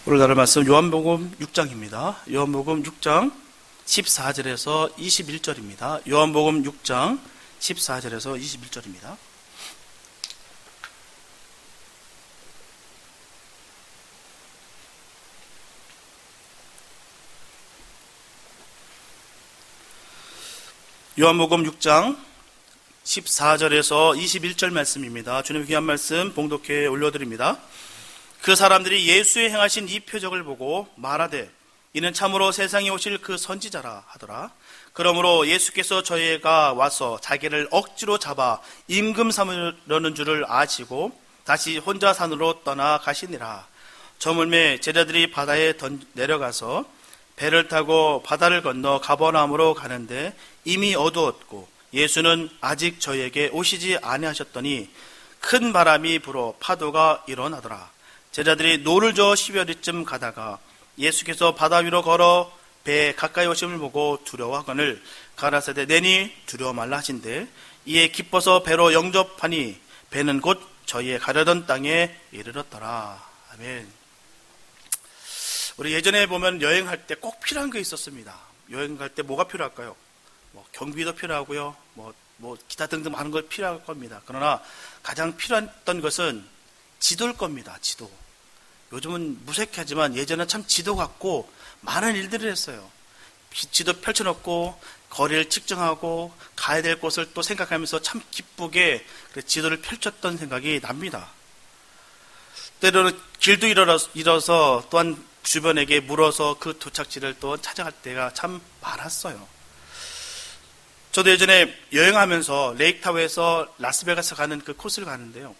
오늘 나눌 말씀 요한복음 6장입니다. 요한복음 6장 14절에서 21절입니다. 요한복음 6장 14절에서 21절입니다. 요한복음 6장 14절에서 21절 말씀입니다. 주님의 귀한 말씀 봉독해 올려드립니다. 그 사람들이 예수의 행하신 이 표적을 보고 말하되 이는 참으로 세상에 오실 그 선지자라 하더라. 그러므로 예수께서 저희가 와서 자기를 억지로 잡아 임금 삼으려는 줄을 아시고 다시 혼자 산으로 떠나 가시니라. 저물매 제자들이 바다에 내려가서 배를 타고 바다를 건너 가버나움으로 가는데 이미 어두웠고 예수는 아직 저희에게 오시지 아니하셨더니 큰 바람이 불어 파도가 일어나더라. 제자들이 노를 저어 10여리쯤 가다가 예수께서 바다 위로 걸어 배에 가까이 오심을 보고 두려워하거늘 가라사대 내니 두려워 말라 하신대 이에 기뻐서 배로 영접하니 배는 곧 저희의 가려던 땅에 이르렀더라. 아멘. 우리 예전에 보면 여행할 때 꼭 필요한 게 있었습니다. 여행 갈 때 뭐가 필요할까요? 경비도 필요하고요. 기타 등등 많은 거 필요할 겁니다. 그러나 가장 필요했던 것은 지도일 겁니다. 지도. 요즘은 무색하지만 예전에 참 지도 갖고 많은 일들을 했어요. 지도 펼쳐놓고 거리를 측정하고 가야 될 곳을 또 생각하면서 참 기쁘게 지도를 펼쳤던 생각이 납니다. 때로는 길도 잃어서 또한 주변에게 물어서 그 도착지를 또 찾아갈 때가 참 많았어요. 저도 예전에 여행하면서 레이크타워에서 라스베가스 가는 그 코스를 가는데요.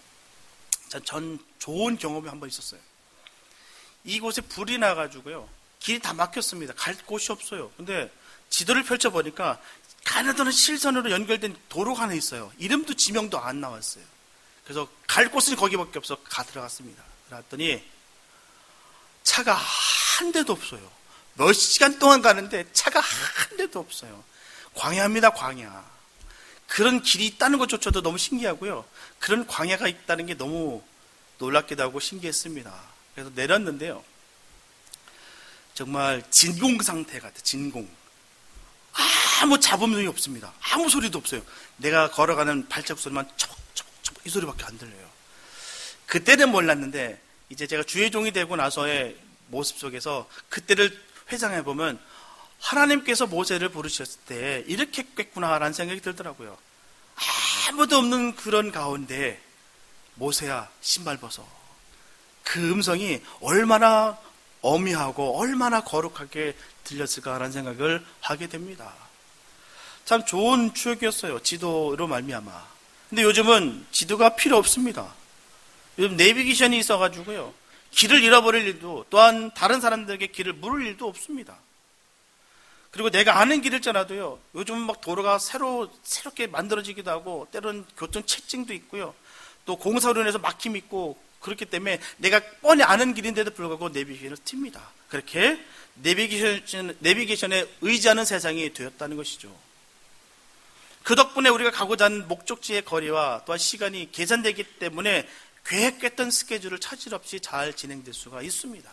전 좋은 경험이 한 번 있었어요. 이곳에 불이 나가지고요. 길이 다 막혔습니다. 갈 곳이 없어요. 근데 지도를 펼쳐보니까 가나다는 실선으로 연결된 도로가 하나 있어요. 이름도 지명도 안 나왔어요. 그래서 갈 곳은 거기밖에 없어 들어갔습니다. 그랬더니 차가 한 대도 없어요. 몇 시간 동안 가는데 차가 한 대도 없어요. 광야입니다, 광야. 그런 길이 있다는 것조차도 너무 신기하고요. 그런 광야가 있다는 게 너무 놀랍기도 하고 신기했습니다. 그래서 내렸는데요. 정말 진공 상태 같아요. 진공. 아무 잡음이 없습니다. 아무 소리도 없어요. 내가 걸어가는 발자국 소리만 척척척 이 소리밖에 안 들려요. 그때는 몰랐는데 이제 제가 주의종이 되고 나서의 모습 속에서 그때를 회상해 보면 하나님께서 모세를 부르셨을 때 이렇게 깼구나라는 생각이 들더라고요. 아무도 없는 그런 가운데 모세야 신발 벗어. 그 음성이 얼마나 어미하고 얼마나 거룩하게 들렸을까라는 생각을 하게 됩니다. 참 좋은 추억이었어요. 지도로 말미암아. 근데 요즘은 지도가 필요 없습니다. 요즘 내비게이션이 있어가지고요. 길을 잃어버릴 일도 또한 다른 사람들에게 길을 물을 일도 없습니다. 그리고 내가 아는 길을 있잖아도요. 요즘은 막 도로가 새롭게 만들어지기도 하고 때로는 교통 체증도 있고요. 또 공사로 인해서 막힘이 있고 그렇기 때문에 내가 뻔히 아는 길인데도 불구하고 내비게이션을 틉니다. 그렇게 내비게이션에 의지하는 세상이 되었다는 것이죠. 그 덕분에 우리가 가고자 하는 목적지의 거리와 또한 시간이 계산되기 때문에 계획했던 스케줄을 차질 없이 잘 진행될 수가 있습니다.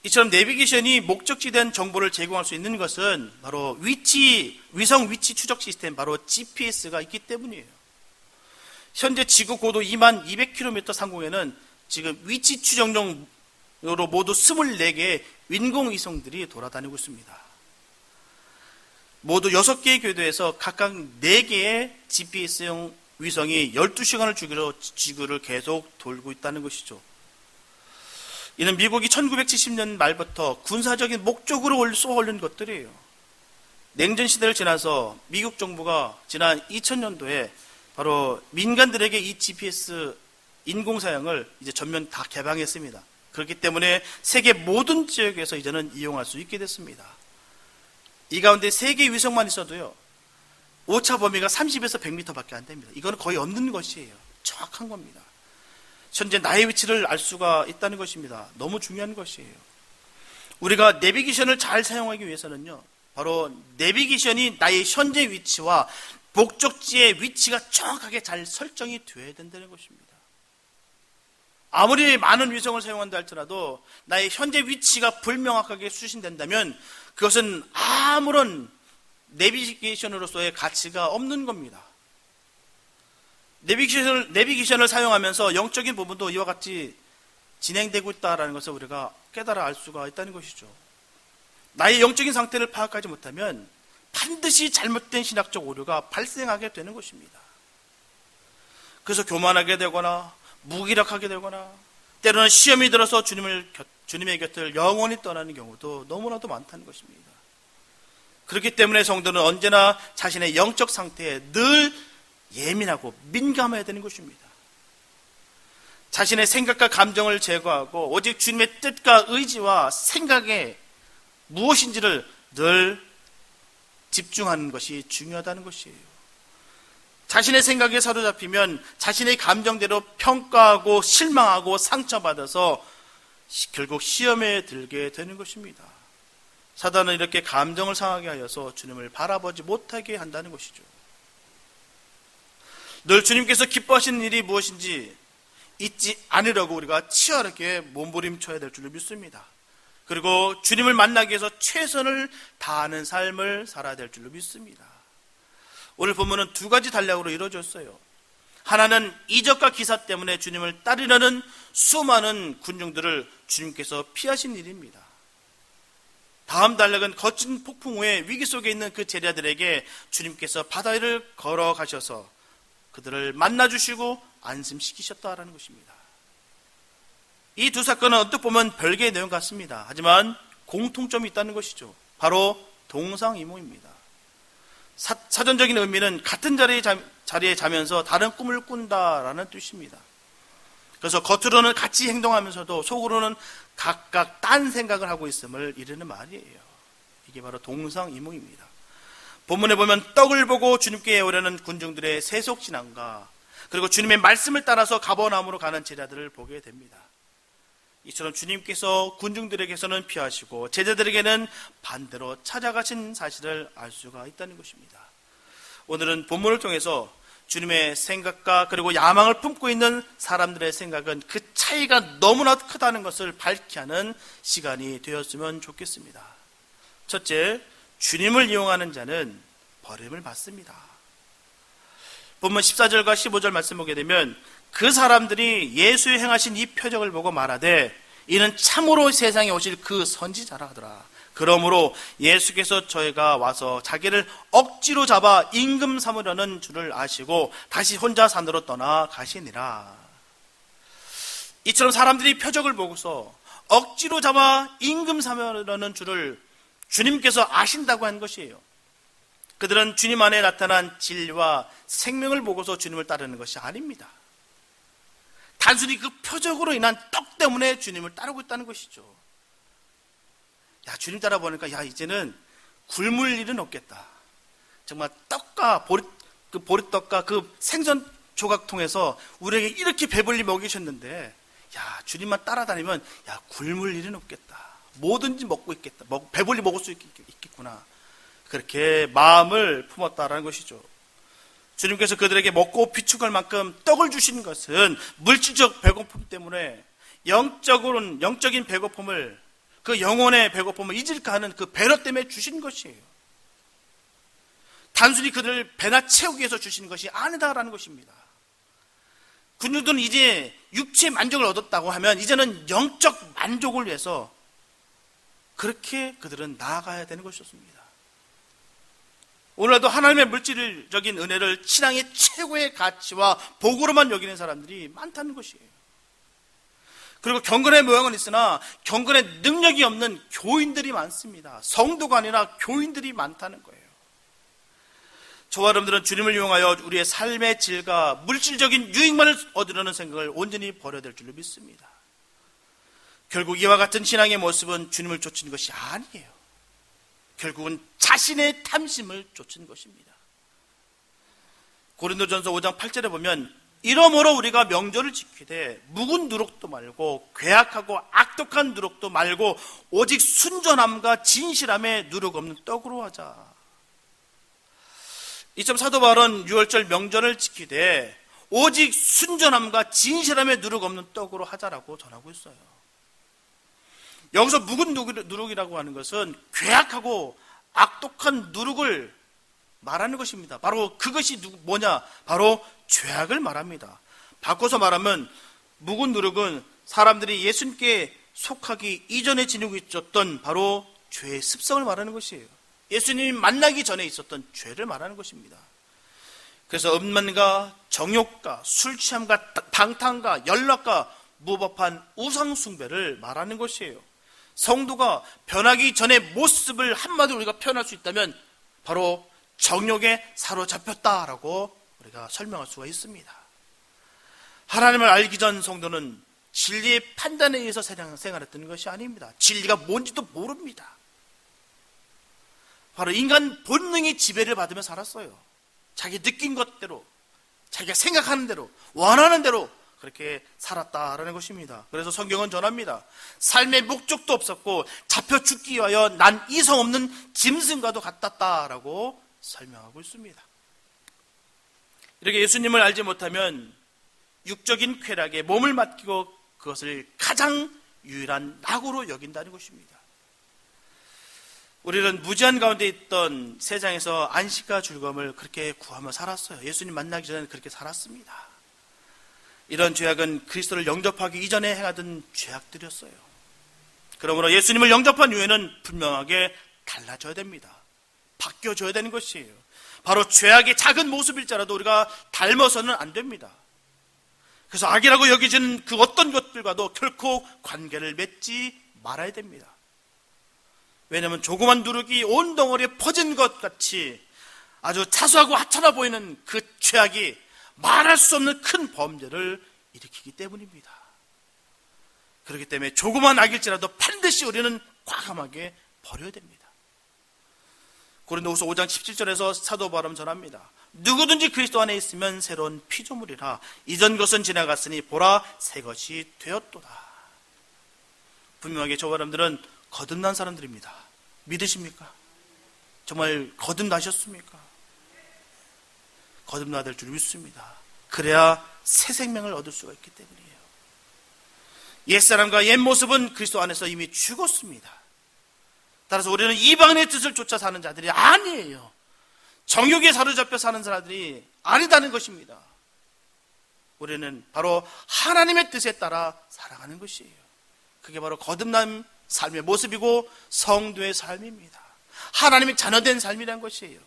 이처럼 내비게이션이 목적지에 대한 정보를 제공할 수 있는 것은 바로 위성 위치 추적 시스템, 바로 GPS가 있기 때문이에요. 현재 지구 고도 22,200km 상공에는 지금 위치 추정용으로 모두 24개의 인공위성들이 돌아다니고 있습니다. 모두 6개의 궤도에서 각각 4개의 GPS용 위성이 12시간을 주기로 지구를 계속 돌고 있다는 것이죠. 이는 미국이 1970년 말부터 군사적인 목적으로 쏘아 올린 것들이에요. 냉전 시대를 지나서 미국 정부가 지난 2000년도에 바로 민간들에게 이 GPS 인공 사용을 이제 전면 다 개방했습니다. 그렇기 때문에 세계 모든 지역에서 이제는 이용할 수 있게 됐습니다. 이 가운데 3개 위성만 있어도요. 오차 범위가 30에서 100m밖에 안 됩니다. 이거는 거의 없는 것이에요. 정확한 겁니다. 현재 나의 위치를 알 수가 있다는 것입니다. 너무 중요한 것이에요. 우리가 내비게이션을 잘 사용하기 위해서는요. 바로 내비게이션이 나의 현재 위치와 목적지의 위치가 정확하게 잘 설정이 되어야 된다는 것입니다. 아무리 많은 위성을 사용한다 할지라도 나의 현재 위치가 불명확하게 수신된다면 그것은 아무런 내비게이션으로서의 가치가 없는 겁니다. 내비게이션을 사용하면서 영적인 부분도 이와 같이 진행되고 있다는 것을 우리가 깨달아 알 수가 있다는 것이죠. 나의 영적인 상태를 파악하지 못하면 반드시 잘못된 신학적 오류가 발생하게 되는 것입니다. 그래서 교만하게 되거나 무기력하게 되거나 때로는 시험이 들어서 주님의 곁을 영원히 떠나는 경우도 너무나도 많다는 것입니다. 그렇기 때문에 성도는 언제나 자신의 영적 상태에 늘 예민하고 민감해야 되는 것입니다. 자신의 생각과 감정을 제거하고 오직 주님의 뜻과 의지와 생각에 무엇인지를 늘 집중하는 것이 중요하다는 것이에요. 자신의 생각에 사로잡히면 자신의 감정대로 평가하고 실망하고 상처받아서 결국 시험에 들게 되는 것입니다. 사단은 이렇게 감정을 상하게 하여서 주님을 바라보지 못하게 한다는 것이죠. 늘 주님께서 기뻐하시는 일이 무엇인지 잊지 않으려고 우리가 치열하게 몸부림쳐야 될 줄을 믿습니다. 그리고 주님을 만나기 위해서 최선을 다하는 삶을 살아야 될 줄로 믿습니다. 오늘 본문은 두 가지 단락으로 이루어졌어요. 하나는 이적과 기사 때문에 주님을 따르려는 수많은 군중들을 주님께서 피하신 일입니다. 다음 단락은 거친 폭풍 후에 위기 속에 있는 그 제자들에게 주님께서 바다 위를 걸어가셔서 그들을 만나주시고 안심시키셨다라는 것입니다. 이 두 사건은 언뜻 보면 별개의 내용 같습니다. 하지만 공통점이 있다는 것이죠. 바로 동상이몽입니다. 사전적인 의미는 같은 자리에 자면서 다른 꿈을 꾼다라는 뜻입니다. 그래서 겉으로는 같이 행동하면서도 속으로는 각각 딴 생각을 하고 있음을 이르는 말이에요. 이게 바로 동상이몽입니다. 본문에 보면 떡을 보고 주님께 오려는 군중들의 세속신앙과 그리고 주님의 말씀을 따라서 가버나움으로 가는 제자들을 보게 됩니다. 이처럼 주님께서 군중들에게서는 피하시고 제자들에게는 반대로 찾아가신 사실을 알 수가 있다는 것입니다. 오늘은 본문을 통해서 주님의 생각과 그리고 야망을 품고 있는 사람들의 생각은 그 차이가 너무나 크다는 것을 밝게 하는 시간이 되었으면 좋겠습니다. 첫째, 주님을 이용하는 자는 버림을 받습니다. 본문 14절과 15절 말씀 보게 되면 그 사람들이 예수의 행하신 이 표적을 보고 말하되 이는 참으로 세상에 오실 그 선지자라 하더라. 그러므로 예수께서 저희가 와서 자기를 억지로 잡아 임금 삼으려는 줄을 아시고 다시 혼자 산으로 떠나 가시니라. 이처럼 사람들이 표적을 보고서 억지로 잡아 임금 삼으려는 줄을 주님께서 아신다고 한 것이에요. 그들은 주님 안에 나타난 진리와 생명을 보고서 주님을 따르는 것이 아닙니다. 단순히 그 표적으로 인한 떡 때문에 주님을 따르고 있다는 것이죠. 야, 주님 따라보니까 이제는 굶을 일은 없겠다. 정말 떡과 보리떡과 그 생선 조각통에서 우리에게 이렇게 배불리 먹이셨는데 주님만 따라다니면 굶을 일은 없겠다. 뭐든지 먹고 있겠다. 배불리 먹을 수 있겠구나. 그렇게 마음을 품었다라는 것이죠. 주님께서 그들에게 먹고 비축할 만큼 떡을 주신 것은 물질적 배고픔 때문에 영적인 배고픔을, 그 영혼의 배고픔을 잊을까 하는 그 배려 때문에 주신 것이에요. 단순히 그들을 배나 채우기 위해서 주신 것이 아니다라는 것입니다. 군중들은 이제 육체의 만족을 얻었다고 하면 이제는 영적 만족을 위해서 그렇게 그들은 나아가야 되는 것이었습니다. 오늘날도 하나님의 물질적인 은혜를 신앙의 최고의 가치와 복으로만 여기는 사람들이 많다는 것이에요. 그리고 경건의 모양은 있으나 경건의 능력이 없는 교인들이 많습니다. 성도가 아니라 교인들이 많다는 거예요. 저와 여러분들은 주님을 이용하여 우리의 삶의 질과 물질적인 유익만을 얻으려는 생각을 온전히 버려야 될 줄로 믿습니다. 결국 이와 같은 신앙의 모습은 주님을 쫓는 것이 아니에요. 결국은 자신의 탐심을 쫓은 것입니다. 고린도전서 5장 8절에 보면 이러므로 우리가 명절을 지키되 묵은 누룩도 말고 괴악하고 악독한 누룩도 말고 오직 순전함과 진실함에 누룩 없는 떡으로 하자. 이처럼 사도 바울은 6월절 명절을 지키되 오직 순전함과 진실함에 누룩 없는 떡으로 하자라고 전하고 있어요. 여기서 묵은 누룩이라고 하는 것은 괴악하고 악독한 누룩을 말하는 것입니다. 바로 그것이 뭐냐? 바로 죄악을 말합니다. 바꿔서 말하면 묵은 누룩은 사람들이 예수님께 속하기 이전에 지니고 있었던 바로 죄의 습성을 말하는 것이에요. 예수님이 만나기 전에 있었던 죄를 말하는 것입니다. 그래서 음란과 정욕과 술 취함과 방탕과 연락과 무법한 우상 숭배를 말하는 것이에요. 성도가 변하기 전의 모습을 한마디로 우리가 표현할 수 있다면 바로 정욕에 사로잡혔다라고 우리가 설명할 수가 있습니다. 하나님을 알기 전 성도는 진리의 판단에 의해서 생활했던 것이 아닙니다. 진리가 뭔지도 모릅니다. 바로 인간 본능의 지배를 받으며 살았어요. 자기 느낀 것대로, 자기가 생각하는 대로, 원하는 대로 그렇게 살았다라는 것입니다. 그래서 성경은 전합니다. 삶의 목적도 없었고 잡혀 죽기 위하여 난 이성 없는 짐승과도 같았다라고 설명하고 있습니다. 이렇게 예수님을 알지 못하면 육적인 쾌락에 몸을 맡기고 그것을 가장 유일한 낙으로 여긴다는 것입니다. 우리는 무지한 가운데 있던 세상에서 안식과 즐거움을 그렇게 구하며 살았어요. 예수님 만나기 전에는 그렇게 살았습니다. 이런 죄악은 그리스도를 영접하기 이전에 행하던 죄악들이었어요. 그러므로 예수님을 영접한 이후에는 분명하게 달라져야 됩니다. 바뀌어져야 되는 것이에요. 바로 죄악의 작은 모습일지라도 우리가 닮아서는 안 됩니다. 그래서 악이라고 여겨지는 그 어떤 것들과도 결코 관계를 맺지 말아야 됩니다. 왜냐하면 조그만 누룩이 온 덩어리에 퍼진 것 같이 아주 사소하고 하찮아 보이는 그 죄악이 말할 수 없는 큰 범죄를 일으키기 때문입니다. 그렇기 때문에 조그만 악일지라도 반드시 우리는 과감하게 버려야 됩니다. 고린도후서 5장 17절에서 사도 바울은 전합니다. 누구든지 그리스도 안에 있으면 새로운 피조물이라. 이전 것은 지나갔으니 보라 새 것이 되었도다. 분명하게 저 사람들은 거듭난 사람들입니다. 믿으십니까? 정말 거듭나셨습니까? 거듭나야 될 줄 믿습니다. 그래야 새 생명을 얻을 수가 있기 때문이에요. 옛사람과 옛모습은 그리스도 안에서 이미 죽었습니다. 따라서 우리는 이방인의 뜻을 쫓아 사는 자들이 아니에요. 정욕에 사로잡혀 사는 사람들이 아니다는 것입니다. 우리는 바로 하나님의 뜻에 따라 살아가는 것이에요. 그게 바로 거듭난 삶의 모습이고 성도의 삶입니다. 하나님의 자녀된 삶이란 것이에요.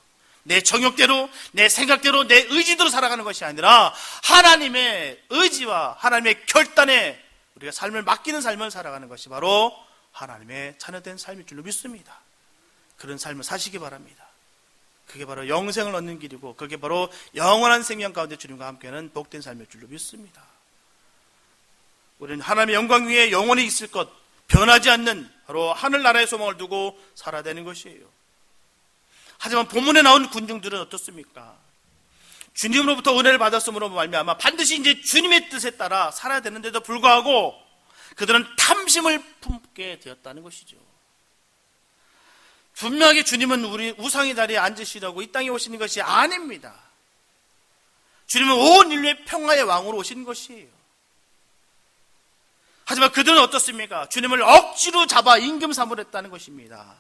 내 정욕대로, 내 생각대로, 내 의지대로 살아가는 것이 아니라 하나님의 의지와 하나님의 결단에 우리가 삶을 맡기는 삶을 살아가는 것이 바로 하나님의 자녀된 삶일 줄로 믿습니다. 그런 삶을 사시기 바랍니다. 그게 바로 영생을 얻는 길이고 그게 바로 영원한 생명 가운데 주님과 함께하는 복된 삶일 줄로 믿습니다. 우리는 하나님의 영광 위에 영원히 있을 것, 변하지 않는 바로 하늘나라의 소망을 두고 살아야 되는 것이에요. 하지만 본문에 나온 군중들은 어떻습니까? 주님으로부터 은혜를 받았으므로 말미암아 반드시 이제 주님의 뜻에 따라 살아야 되는데도 불구하고 그들은 탐심을 품게 되었다는 것이죠. 분명하게 주님은 우리 우상의 자리에 앉으시려고 이 땅에 오시는 것이 아닙니다. 주님은 온 인류의 평화의 왕으로 오신 것이에요. 하지만 그들은 어떻습니까? 주님을 억지로 잡아 임금 삼으랬다는 것입니다.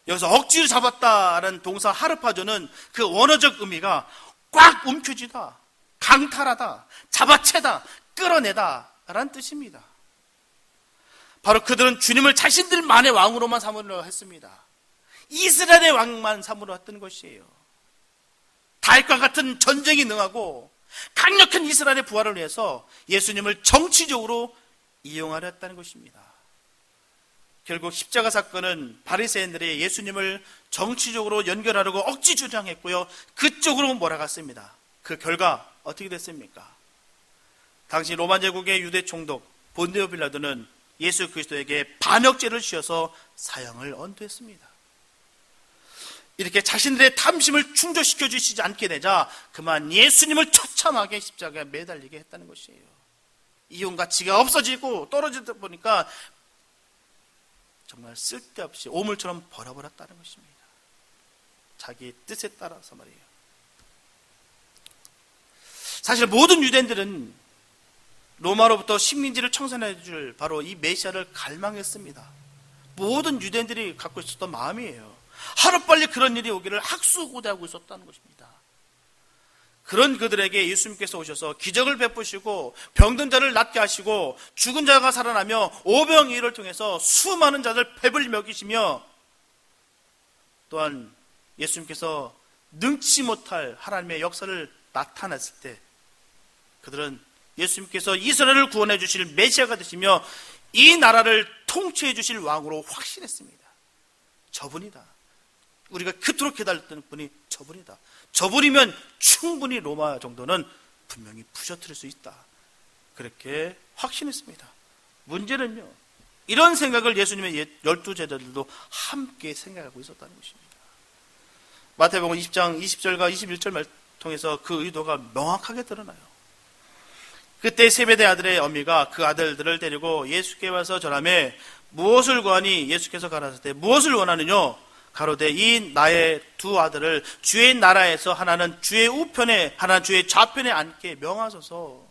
여기서 억지로 잡았다라는 동사 하르파조는 그 원어적 의미가 꽉 움켜쥐다, 강탈하다, 잡아채다, 끌어내다 라는 뜻입니다. 바로 그들은 주님을 자신들만의 왕으로만 삼으려 했습니다. 이스라엘의 왕만 삼으려 했던 것이에요. 다윗과 같은 전쟁이 능하고 강력한 이스라엘의 부활을 위해서 예수님을 정치적으로 이용하려 했다는 것입니다. 결국 십자가 사건은 바리새인들이 예수님을 정치적으로 연결하려고 억지 주장했고요. 그쪽으로 몰아갔습니다. 그 결과 어떻게 됐습니까? 당시 로마 제국의 유대 총독 본디오 빌라도는 예수 그리스도에게 반역죄를 지어서 사형을 언도했습니다. 이렇게 자신들의 탐심을 충족시켜 주시지 않게 되자 그만 예수님을 처참하게 십자가에 매달리게 했다는 것이에요. 이용 가치가 없어지고 떨어지다 보니까 정말 쓸데없이 오물처럼 버려버렸다는 것입니다. 자기 뜻에 따라서 말이에요. 사실 모든 유대인들은 로마로부터 식민지를 청산해 줄 바로 이 메시아를 갈망했습니다. 모든 유대인들이 갖고 있었던 마음이에요. 하루빨리 그런 일이 오기를 학수고대하고 있었다는 것입니다. 그런 그들에게 예수님께서 오셔서 기적을 베푸시고 병든 자를 낫게 하시고 죽은 자가 살아나며 오병이어를 통해서 수많은 자들 배불리 먹이시며 또한 예수님께서 능치 못할 하나님의 역사를 나타냈을 때 그들은 예수님께서 이스라엘을 구원해 주실 메시아가 되시며 이 나라를 통치해 주실 왕으로 확신했습니다. 저분이다. 우리가 그토록 기다렸던 분이 저분이다. 저분이면 충분히 로마 정도는 분명히 부셔뜨릴 수 있다. 그렇게 확신했습니다. 문제는요, 이런 생각을 예수님의 12제자들도 함께 생각하고 있었다는 것입니다. 마태복음 20장 20절과 21절 통해서 그 의도가 명확하게 드러나요. 그때 세베대 아들의 어미가 그 아들들을 데리고 예수께 와서 전하며 무엇을 구하니? 예수께서 가라사대 무엇을 원하느냐? 가로되 이 나의 두 아들을 주의 나라에서 하나는 주의 우편에 하나는 주의 좌편에 앉게 명하소서.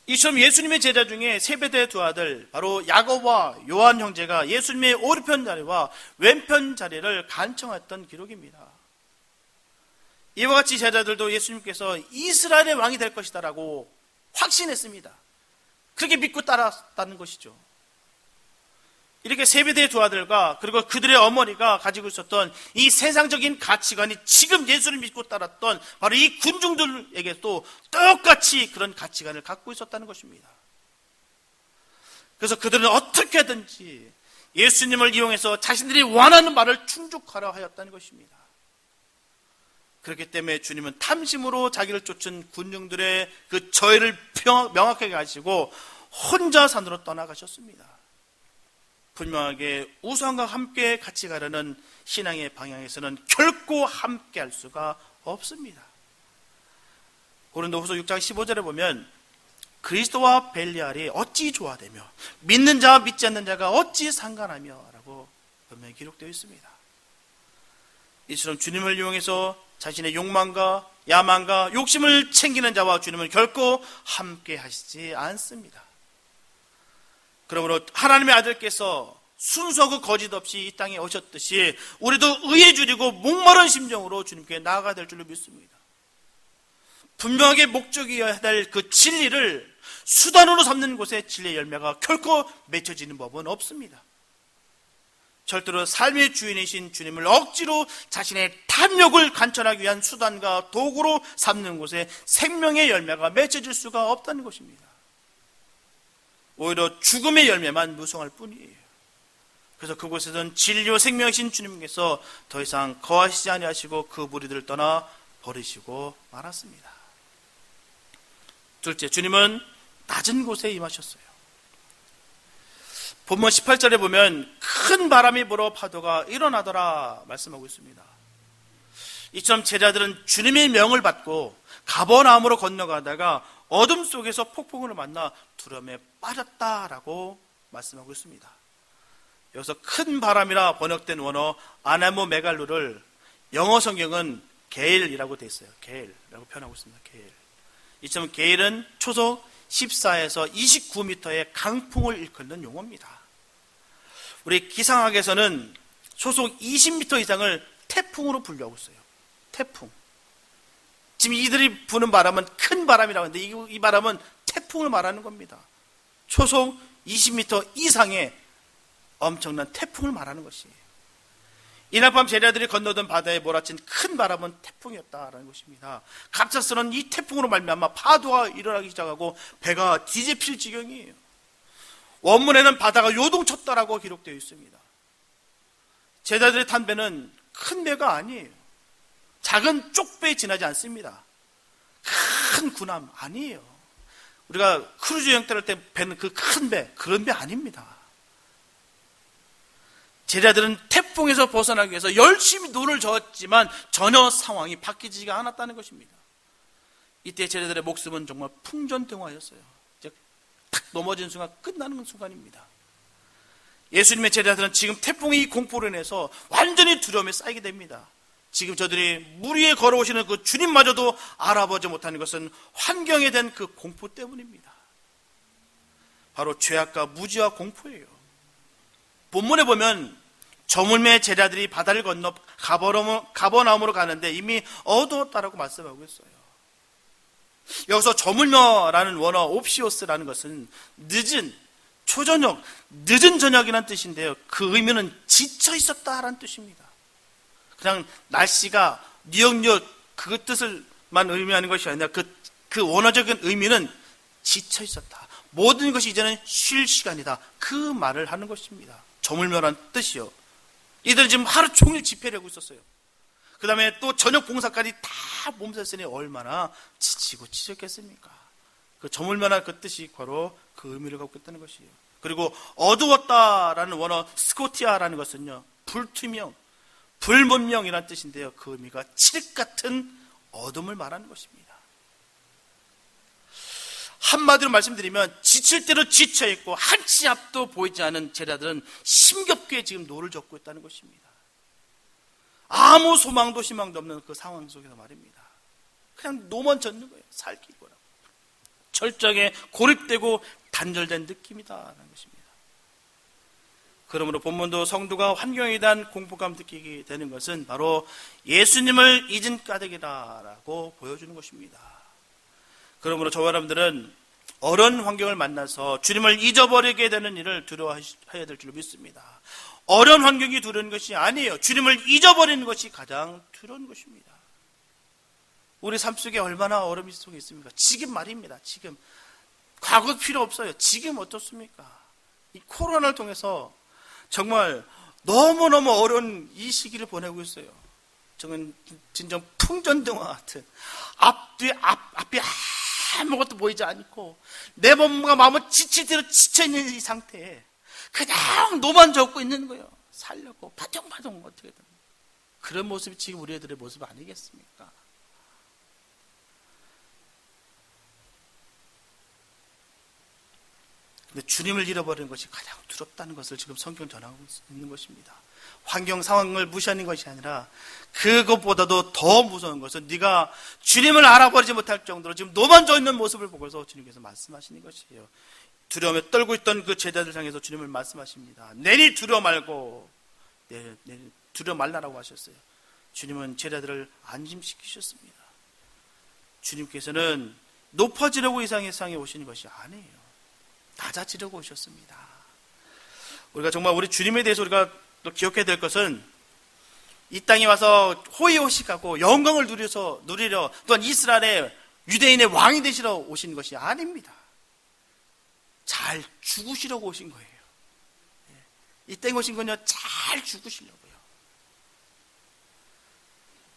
이처럼 예수님의 제자 중에 세베대의 두 아들 바로 야고보와 요한 형제가 예수님의 오른편 자리와 왼편 자리를 간청했던 기록입니다. 이와 같이 제자들도 예수님께서 이스라엘의 왕이 될 것이다라고 확신했습니다. 그렇게 믿고 따랐다는 것이죠. 이렇게 세베대의 두 아들과 그리고 그들의 어머니가 가지고 있었던 이 세상적인 가치관이 지금 예수를 믿고 따랐던 바로 이 군중들에게도 똑같이 그런 가치관을 갖고 있었다는 것입니다. 그래서 그들은 어떻게든지 예수님을 이용해서 자신들이 원하는 말을 충족하려 하였다는 것입니다. 그렇기 때문에 주님은 탐심으로 자기를 쫓은 군중들의 그 저희를 명확하게 하시고 혼자 산으로 떠나가셨습니다. 분명하게 우상과 함께 같이 가려는 신앙의 방향에서는 결코 함께 할 수가 없습니다. 고린도후서 6장 15절에 보면 그리스도와 벨리알이 어찌 조화되며 믿는 자와 믿지 않는 자가 어찌 상관하며 라고 분명히 기록되어 있습니다. 이처럼 주님을 이용해서 자신의 욕망과 야망과 욕심을 챙기는 자와 주님은 결코 함께 하시지 않습니다. 그러므로 하나님의 아들께서 순수하고 거짓 없이 이 땅에 오셨듯이 우리도 의에 줄이고 목마른 심정으로 주님께 나아가야 될 줄로 믿습니다. 분명하게 목적이어야 될 그 진리를 수단으로 삼는 곳에 진리의 열매가 결코 맺혀지는 법은 없습니다. 절대로 삶의 주인이신 주님을 억지로 자신의 탐욕을 관철하기 위한 수단과 도구로 삼는 곳에 생명의 열매가 맺혀질 수가 없다는 것입니다. 오히려 죽음의 열매만 무성할 뿐이에요. 그래서 그곳에서는 진리와 생명이신 주님께서 더 이상 거하시지 아니하시고 그 무리들을 떠나 버리시고 말았습니다. 둘째, 주님은 낮은 곳에 임하셨어요. 본문 18절에 보면 큰 바람이 불어 파도가 일어나더라 말씀하고 있습니다. 이처럼 제자들은 주님의 명을 받고 가버나움으로 건너가다가 어둠 속에서 폭풍을 만나 두려움에 빠졌다라고 말씀하고 있습니다. 여기서 큰 바람이라 번역된 원어 아네모 메갈루를 영어 성경은 게일이라고 되어 있어요. 게일이라고 표현하고 있습니다. 게일. 이처럼 게일은 초속 14에서 29m의 강풍을 일컫는 용어입니다. 우리 기상학에서는 초속 20m 이상을 태풍으로 분류하고 있어요. 태풍. 지금 이들이 부는 바람은 큰 바람이라고 하는데 이 바람은 태풍을 말하는 겁니다. 초속 20m 이상의 엄청난 태풍을 말하는 것이에요. 이날 밤 제자들이 건너던 바다에 몰아친 큰 바람은 태풍이었다라는 것입니다. 갑작스런 이 태풍으로 말미암아 파도가 일어나기 시작하고 배가 뒤집힐 지경이에요. 원문에는 바다가 요동쳤다라고 기록되어 있습니다. 제자들이 탄 배는 큰 배가 아니에요. 작은 쪽배에 지나지 않습니다. 큰 군함 아니에요. 우리가 크루즈 여행 탈 때 배는 그 큰 배, 그런 배 아닙니다. 제자들은 태풍에서 벗어나기 위해서 열심히 눈을 저었지만 전혀 상황이 바뀌지가 않았다는 것입니다. 이때 제자들의 목숨은 정말 풍전등화였어요. 이제 탁 넘어진 순간 끝나는 순간입니다. 예수님의 제자들은 지금 태풍의 이 공포로 인해서 완전히 두려움에 쌓이게 됩니다. 지금 저들이 물 위에 걸어오시는 그 주님마저도 알아보지 못하는 것은 환경에 대한 그 공포 때문입니다. 바로 죄악과 무지와 공포예요. 본문에 보면 저물매 제자들이 바다를 건너 가버나움으로 가는데 이미 어두웠다라고 말씀하고 있어요. 여기서 저물며라는 원어 옵시오스라는 것은 늦은 초저녁, 늦은 저녁이라는 뜻인데요. 그 의미는 지쳐 있었다라는 뜻입니다. 그냥 날씨가 뉴욕 그 뜻을만 의미하는 것이 아니라 그 원어적인 의미는 지쳐 있었다. 모든 것이 이제는 쉴 시간이다. 그 말을 하는 것입니다. 저물며라는 뜻이요. 이들은 지금 하루 종일 집회를 하고 있었어요. 그 다음에 또 저녁 봉사까지 다 몸살쓰니 얼마나 지치고 지쳤겠습니까? 그 저물며라는 그 뜻이 바로 그 의미를 갖고 있다는 것이에요. 그리고 어두웠다라는 원어 스코티아라는 것은요, 불투명, 불문명이라는 뜻인데요. 그 의미가 칠흑 같은 어둠을 말하는 것입니다. 한마디로 말씀드리면 지칠 대로 지쳐있고 한치 앞도 보이지 않은 제자들은 심겹게 지금 노를 젓고 있다는 것입니다. 아무 소망도 희망도 없는 그 상황 속에서 말입니다. 그냥 노만 젓는 거예요. 살기고요. 철저하게 고립되고 단절된 느낌이다라는 것입니다. 그러므로 본문도 성도가 환경에 대한 공포감 느끼게 되는 것은 바로 예수님을 잊은 까닭이다라고 보여주는 것입니다. 그러므로 저와 여러분들은 어려운 환경을 만나서 주님을 잊어버리게 되는 일을 두려워해야 될 줄 믿습니다. 어려운 환경이 두려운 것이 아니에요. 주님을 잊어버리는 것이 가장 두려운 것입니다. 우리 삶 속에 얼마나 어려움이 속에 있습니까? 지금 말입니다. 지금. 과거 필요 없어요. 지금 어떻습니까? 이 코로나를 통해서 정말 너무너무 어려운 이 시기를 보내고 있어요. 저는 진정 풍전등화 같은 앞이 아무것도 보이지 않고 내 몸과 마음은 지칠 대로 지쳐있는 이 상태에 그냥 노만 젓고 있는 거예요. 살려고 파동파동 어떻게든. 그런 모습이 지금 우리 애들의 모습 아니겠습니까? 근데 주님을 잃어버리는 것이 가장 두렵다는 것을 지금 성경 전하고 있는 것입니다. 환경 상황을 무시하는 것이 아니라 그것보다도 더 무서운 것은 네가 주님을 알아버리지 못할 정도로 지금 노만 져 있는 모습을 보고서 주님께서 말씀하시는 것이에요. 두려움에 떨고 있던 그 제자들 향해서 주님을 말씀하십니다. 내니 두려워 말고 두려워 말라라고 하셨어요. 주님은 제자들을 안심시키셨습니다. 주님께서는 높아지려고 이 세상에 오시는 것이 아니에요. 낮아지려고 오셨습니다. 우리가 정말 우리 주님에 대해서 우리가 또 기억해야 될 것은 이 땅에 와서 호의호식하고 영광을 누리려 또한 이스라엘의 유대인의 왕이 되시러 오신 것이 아닙니다. 잘 죽으시려고 오신 거예요. 이 땅에 오신 건요, 잘 죽으시려고요.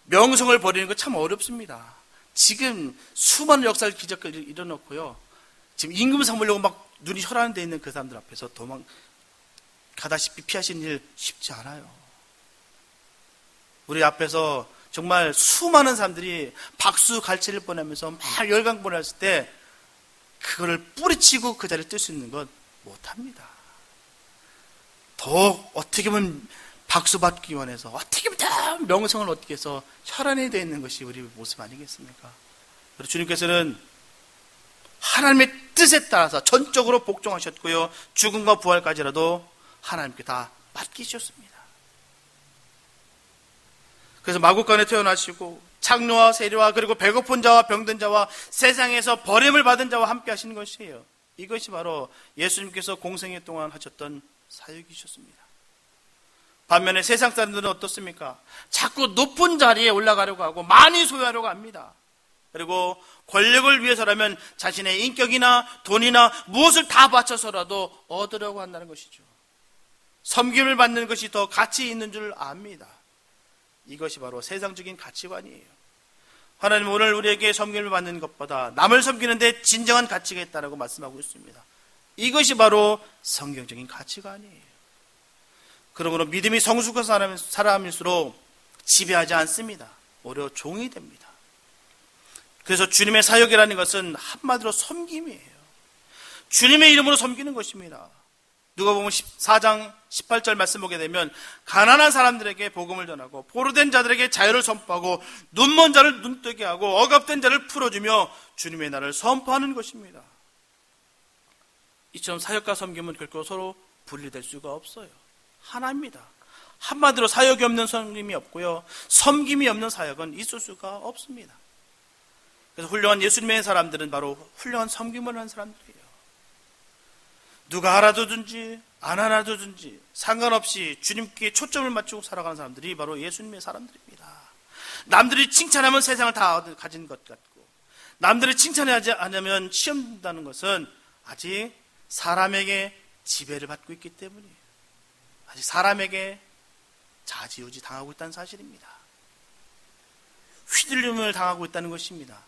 명성을 버리는 거 참 어렵습니다. 지금 수많은 역사를 기적을 일어놓고요, 지금 임금 삼으려고 막 눈이 혈안돼 있는 그 사람들 앞에서 가다시피 피하시는 일 쉽지 않아요. 우리 앞에서 정말 수많은 사람들이 박수 갈채를 보내면서 막 열강 보냈을 때 그거를 뿌리치고 그 자리를 뜰 수 있는 건 못합니다. 더 어떻게 보면 박수 받기 원해서 어떻게 보면 더 명성을 얻기 위해서 혈안이 되어 있는 것이 우리 모습 아니겠습니까? 그리고 주님께서는 하나님의 뜻에 따라서 전적으로 복종하셨고요, 죽음과 부활까지라도 하나님께 다 맡기셨습니다. 그래서 마구간에 태어나시고 창녀와 세리와 그리고 배고픈 자와 병든 자와 세상에서 버림을 받은 자와 함께 하시는 것이에요. 이것이 바로 예수님께서 공생애 동안 하셨던 사역이셨습니다. 반면에 세상 사람들은 어떻습니까? 자꾸 높은 자리에 올라가려고 하고 많이 소유하려고 합니다. 그리고 권력을 위해서라면 자신의 인격이나 돈이나 무엇을 다 바쳐서라도 얻으려고 한다는 것이죠. 섬김을 받는 것이 더 가치 있는 줄 압니다. 이것이 바로 세상적인 가치관이에요. 하나님은 오늘 우리에게 섬김을 받는 것보다 남을 섬기는데 진정한 가치가 있다고 말씀하고 있습니다. 이것이 바로 성경적인 가치관이에요. 그러므로 믿음이 성숙한 사람일수록 지배하지 않습니다. 오히려 종이 됩니다. 그래서 주님의 사역이라는 것은 한마디로 섬김이에요. 주님의 이름으로 섬기는 것입니다. 누가복음 14장 18절 말씀 보게 되면 가난한 사람들에게 복음을 전하고 포로된 자들에게 자유를 선포하고 눈먼 자를 눈뜨게 하고 억압된 자를 풀어주며 주님의 나라를 선포하는 것입니다. 이처럼 사역과 섬김은 결코 서로 분리될 수가 없어요. 하나입니다. 한마디로 사역이 없는 섬김이 없고요, 섬김이 없는 사역은 있을 수가 없습니다. 그래서 훌륭한 예수님의 사람들은 바로 훌륭한 섬김을 하는 사람들이에요. 누가 알아두든지 안 알아두든지 상관없이 주님께 초점을 맞추고 살아가는 사람들이 바로 예수님의 사람들입니다. 남들이 칭찬하면 세상을 다 가진 것 같고, 남들이 칭찬하지 않으면 시험된다는 것은 아직 사람에게 지배를 받고 있기 때문이에요. 아직 사람에게 좌지우지 당하고 있다는 사실입니다. 휘둘림을 당하고 있다는 것입니다.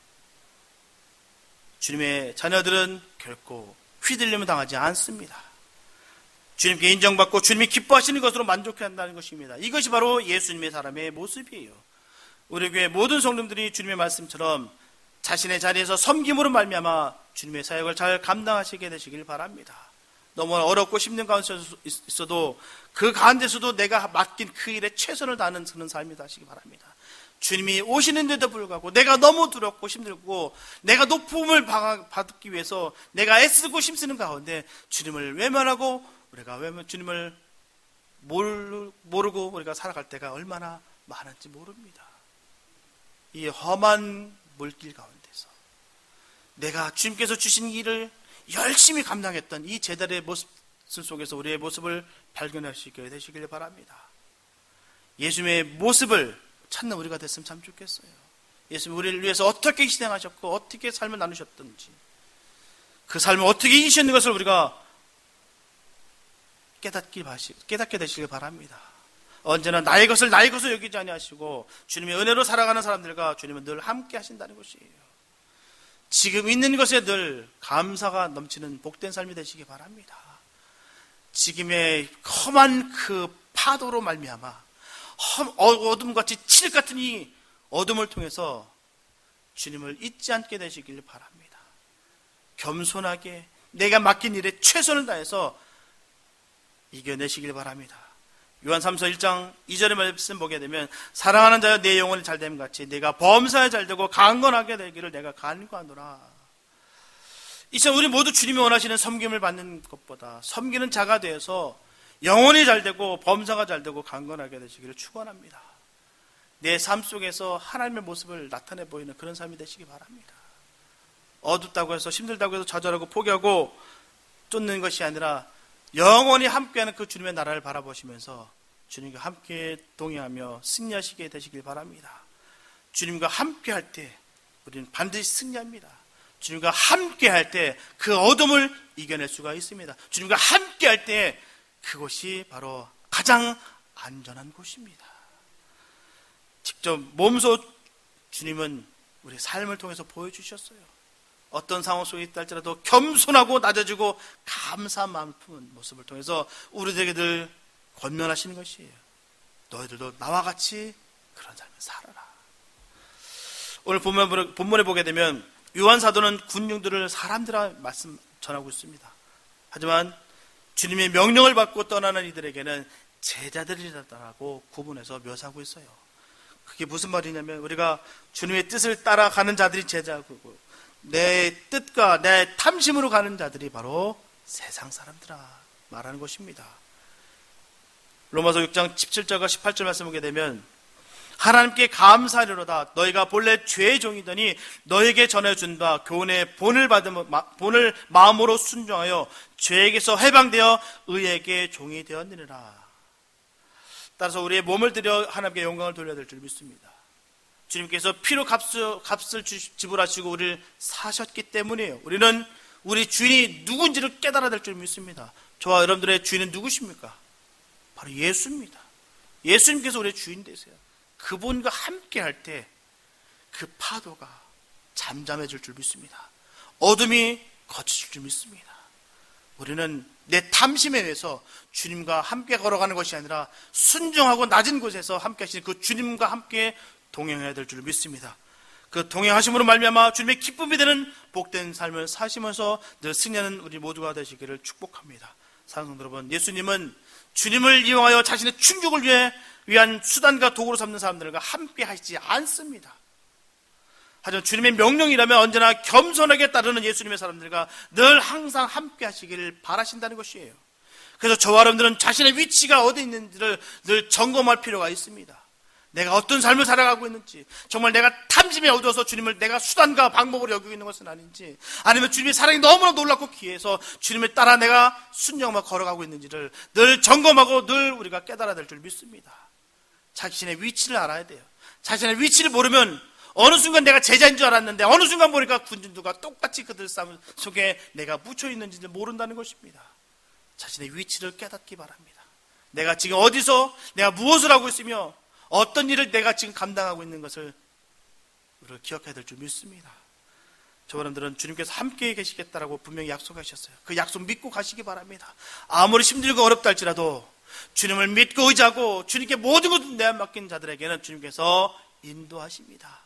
주님의 자녀들은 결코 휘둘림을 당하지 않습니다. 주님께 인정받고 주님이 기뻐하시는 것으로 만족해야 한다는 것입니다. 이것이 바로 예수님의 사람의 모습이에요. 우리 교회 모든 성도들이 주님의 말씀처럼 자신의 자리에서 섬김으로 말미암아 주님의 사역을 잘 감당하시게 되시길 바랍니다. 너무 어렵고 힘든 가운데 있어도 그 가운데서도 내가 맡긴 그 일에 최선을 다하는 그런 삶이 되시기 바랍니다. 주님이 오시는데도 불구하고 내가 너무 두렵고 힘들고 내가 높음을 받기 위해서 내가 애쓰고 힘쓰는 가운데 주님을 외면하고 우리가 주님을 모르고 우리가 살아갈 때가 얼마나 많은지 모릅니다. 이 험한 물길 가운데서 내가 주님께서 주신 일을 열심히 감당했던 이 제자리의 모습 속에서 우리의 모습을 발견하시게 되시길 바랍니다. 예수님의 모습을 찾는 우리가 됐으면 참 좋겠어요. 예수님 우리를 위해서 어떻게 희생하셨고 어떻게 삶을 나누셨던지, 그 삶을 어떻게 이기셨는 것을 우리가 깨닫게 되시길 바랍니다. 언제나 나의 것을 여기지 아니하시고 주님의 은혜로 살아가는 사람들과 주님은 늘 함께 하신다는 것이에요. 지금 있는 것에 늘 감사가 넘치는 복된 삶이 되시기 바랍니다. 지금의 험한 그 파도로 말미암아 어둠같이 칠흑 같은 이 어둠을 통해서 주님을 잊지 않게 되시길 바랍니다. 겸손하게 내가 맡긴 일에 최선을 다해서 이겨내시길 바랍니다. 요한 3서 1장 2절의 말씀 보게 되면 사랑하는 자여 내 영혼이 잘됨 같이 내가 범사에 잘되고 강건하게 되기를 내가 간구하노라. 이제 우리 모두 주님이 원하시는 섬김을 받는 것보다 섬기는 자가 되어서 영혼이 잘되고 범사가 잘되고 강건하게 되시기를 축원합니다. 내 삶 속에서 하나님의 모습을 나타내 보이는 그런 삶이 되시기 바랍니다. 어둡다고 해서 힘들다고 해서 좌절하고 포기하고 쫓는 것이 아니라 영원히 함께하는 그 주님의 나라를 바라보시면서 주님과 함께 동행하며 승리하시게 되시길 바랍니다. 주님과 함께할 때 우리는 반드시 승리합니다. 주님과 함께할 때 그 어둠을 이겨낼 수가 있습니다. 주님과 함께할 때 그곳이 바로 가장 안전한 곳입니다. 직접 몸소 주님은 우리 삶을 통해서 보여주셨어요. 어떤 상황 속에 있다 할지라도 겸손하고 낮아지고 감사한 마음을 품은 모습을 통해서 우리들에게 늘 권면하시는 것이에요. 너희들도 나와 같이 그런 삶을 살아라. 오늘 본문에 보게 되면 요한 사도는 군중들을 사람들아 말씀 전하고 있습니다. 하지만 주님의 명령을 받고 떠나는 이들에게는 제자들이라고 구분해서 묘사하고 있어요. 그게 무슨 말이냐면 우리가 주님의 뜻을 따라가는 자들이 제자고 내 뜻과 내 탐심으로 가는 자들이 바로 세상 사람들아 말하는 것입니다. 로마서 6장 17절과 18절 말씀 보게 되면 하나님께 감사하리로다. 너희가 본래 죄의 종이더니 너에게 전해준 바 교훈의 본을 마음으로 순종하여 죄에게서 해방되어 의에게 종이 되었느니라. 따라서 우리의 몸을 들여 하나님께 영광을 돌려야 될 줄 믿습니다. 주님께서 피로 값을 지불하시고 우리를 사셨기 때문이에요. 우리는 우리 주인이 누군지를 깨달아야 될 줄 믿습니다. 저와 여러분들의 주인은 누구십니까? 바로 예수입니다. 예수님께서 우리의 주인 되세요. 그분과 함께 할 때 그 파도가 잠잠해질 줄 믿습니다. 어둠이 거칠 줄 믿습니다. 우리는 내 탐심에 의해서 주님과 함께 걸어가는 것이 아니라 순종하고 낮은 곳에서 함께 하시는 그 주님과 함께 동행해야 될 줄 믿습니다. 그 동행하심으로 말미암아 주님의 기쁨이 되는 복된 삶을 사시면서 늘 승리하는 우리 모두가 되시기를 축복합니다. 사랑하는 성도 여러분, 예수님은 주님을 이용하여 자신의 충족을 위한 수단과 도구로 삼는 사람들과 함께 하시지 않습니다. 하지만 주님의 명령이라면 언제나 겸손하게 따르는 예수님의 사람들과 늘 항상 함께 하시기를 바라신다는 것이에요. 그래서 저와 여러분들은 자신의 위치가 어디 있는지를 늘 점검할 필요가 있습니다. 내가 어떤 삶을 살아가고 있는지, 정말 내가 탐심에 얻어서 주님을 내가 수단과 방법으로 여기고 있는 것은 아닌지, 아니면 주님의 사랑이 너무나 놀랍고 귀해서 주님을 따라 내가 순종하며 걸어가고 있는지를 늘 점검하고 늘 우리가 깨달아야 될 줄 믿습니다. 자신의 위치를 알아야 돼요. 자신의 위치를 모르면 어느 순간 내가 제자인 줄 알았는데 어느 순간 보니까 군중들과 똑같이 그들 싸움 속에 내가 묻혀 있는지를 모른다는 것입니다. 자신의 위치를 깨닫기 바랍니다. 내가 지금 어디서 내가 무엇을 하고 있으며 어떤 일을 내가 지금 감당하고 있는 것을 우리가 기억해야 될 줄 믿습니다. 저와 여러분들은 주님께서 함께 계시겠다라고 분명히 약속하셨어요. 그 약속 믿고 가시기 바랍니다. 아무리 힘들고 어렵다 할지라도 주님을 믿고 의지하고 주님께 모든 것을 내맡긴 자들에게는 주님께서 인도하십니다.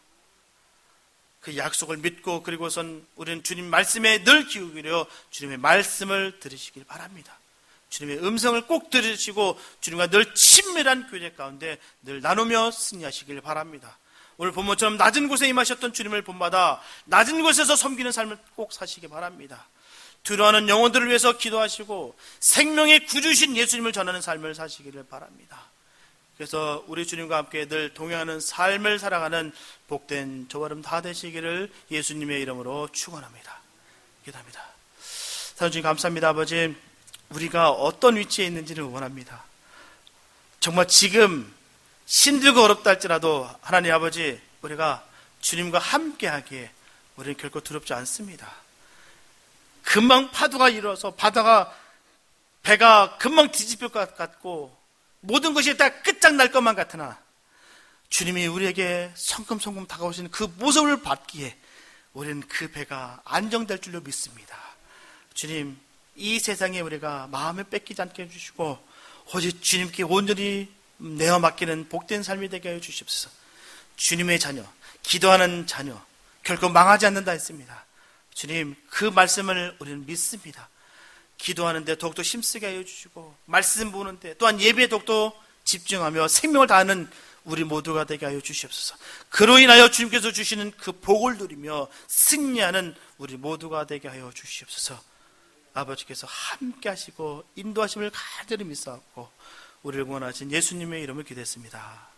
그 약속을 믿고 그리고선 우리는 주님 말씀에 늘 기울이려 주님의 말씀을 들으시길 바랍니다. 주님의 음성을 꼭 들으시고 주님과 늘 친밀한 교제 가운데 늘 나누며 승리하시길 바랍니다. 오늘 본문처럼 낮은 곳에 임하셨던 주님을 본받아 낮은 곳에서 섬기는 삶을 꼭 사시기 바랍니다. 두려워하는 영혼들을 위해서 기도하시고 생명의 구주신 예수님을 전하는 삶을 사시기를 바랍니다. 그래서 우리 주님과 함께 늘 동행하는 삶을 살아가는 복된 저와 여러분 다 되시기를 예수님의 이름으로 축원합니다. 기도합니다. 사랑하는 주님 감사합니다. 아버지, 우리가 어떤 위치에 있는지를 원합니다. 정말 지금 힘들고 어렵다 할지라도 하나님 아버지, 우리가 주님과 함께하기에 우리는 결코 두렵지 않습니다. 금방 파도가 일어서 배가 금방 뒤집힐 것 같고 모든 것이 다 끝장날 것만 같으나 주님이 우리에게 성큼성큼 다가오시는 그 모습을 받기에 우리는 그 배가 안정될 줄로 믿습니다. 주님, 이 세상에 우리가 마음을 뺏기지 않게 해주시고 오직 주님께 온전히 내어 맡기는 복된 삶이 되게 하여 주십시오. 주님의 자녀, 기도하는 자녀 결코 망하지 않는다 했습니다. 주님, 그 말씀을 우리는 믿습니다. 기도하는데 더욱더 힘쓰게 하여 주시고 말씀 보는데 또한 예배에 더욱더 집중하며 생명을 다하는 우리 모두가 되게 하여 주시옵소서. 그로 인하여 주님께서 주시는 그 복을 누리며 승리하는 우리 모두가 되게 하여 주시옵소서. 아버지께서 함께 하시고 인도하심을 간절히 믿사옵고 우리를 구원하신 예수님의 이름을 기도했습니다.